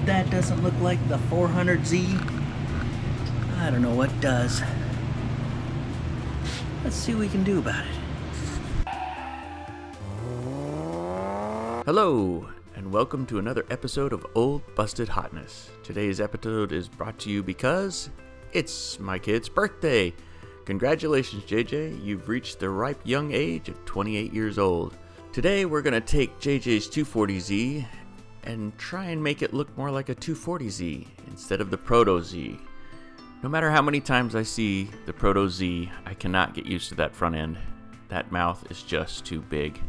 that doesn't look like the 400Z, I don't know what does. Let's see what we can do about it. Hello, and welcome to another episode of Old Busted Hotness. Today's episode is brought to you because it's my kid's birthday. Congratulations, JJ. You've reached the ripe young age of 28 years old. Today, we're going to take JJ's 240Z and try and make it look more like a 240Z instead of the Proto Z. No matter how many times I see the Proto Z, I cannot get used to that front end. That mouth is just too big.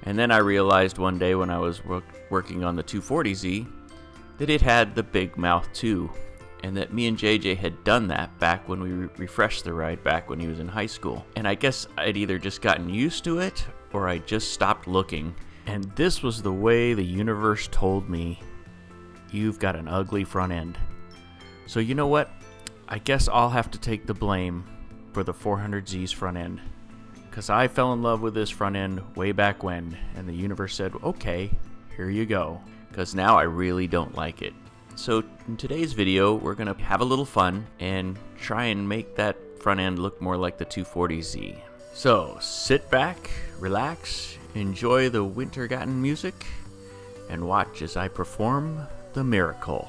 And then I realized one day when I was working on the 240Z that it had the big mouth too, and that me and JJ had done that back when we refreshed the ride back when he was in high school. And I guess I'd either just gotten used to it or I just stopped looking. And this was the way the universe told me, you've got an ugly front end. So you know what? I guess I'll have to take the blame for the 400Z's front end. Because I fell in love with this front end way back when, and the universe said, okay, here you go. Because now I really don't like it. So in today's video, we're going to have a little fun and try and make that front end look more like the 240Z. So sit back, relax, enjoy the Wintergarten music, and watch as I perform the miracle.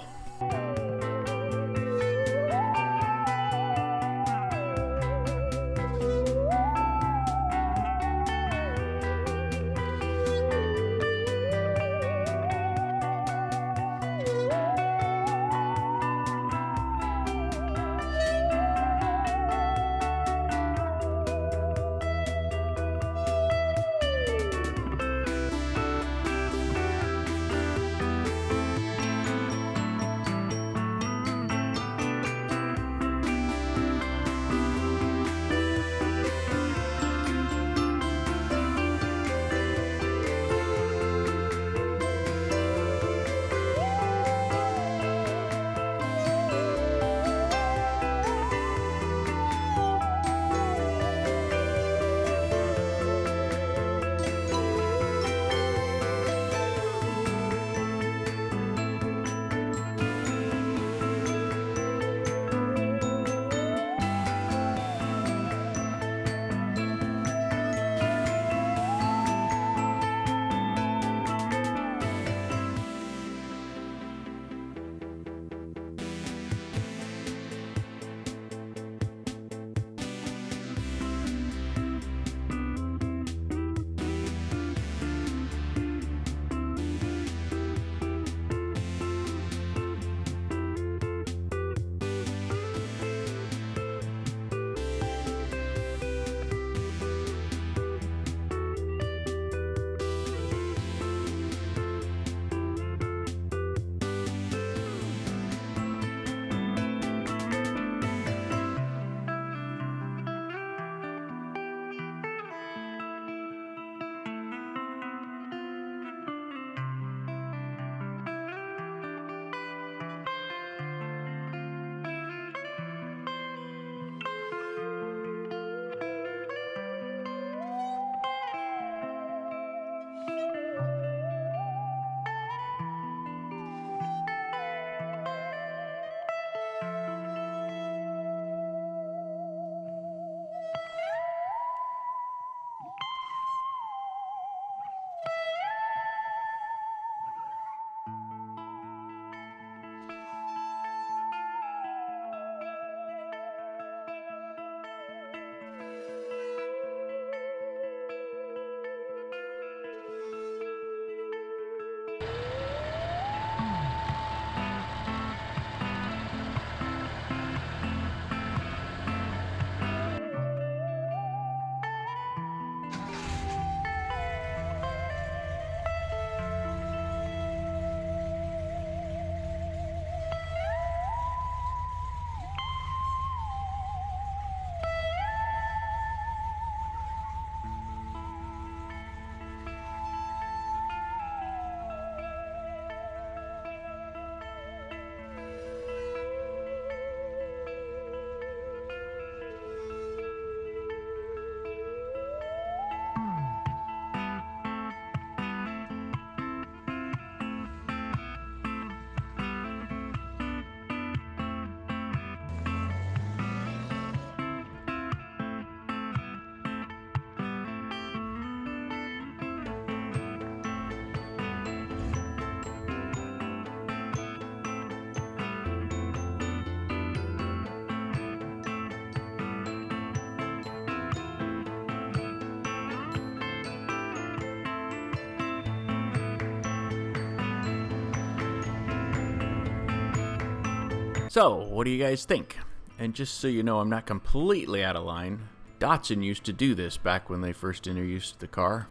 So, what do you guys think? And just so you know, I'm not completely out of line. Datsun used to do this back when they first introduced the car.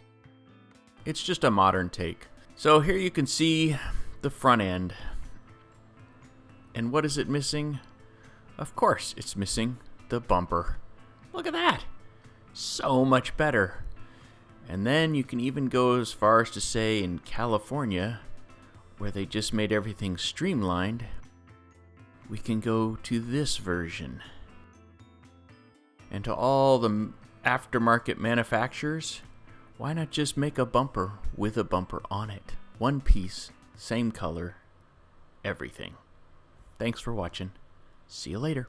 It's just a modern take. So here you can see the front end. And what is it missing? Of course, it's missing the bumper. Look at that! So much better. And then you can even go as far as to say in California, where they just made everything streamlined, we can go to this version. And to all the aftermarket manufacturers, why not just make a bumper with a bumper on it? One piece, same color, everything. Thanks for watching. See you later.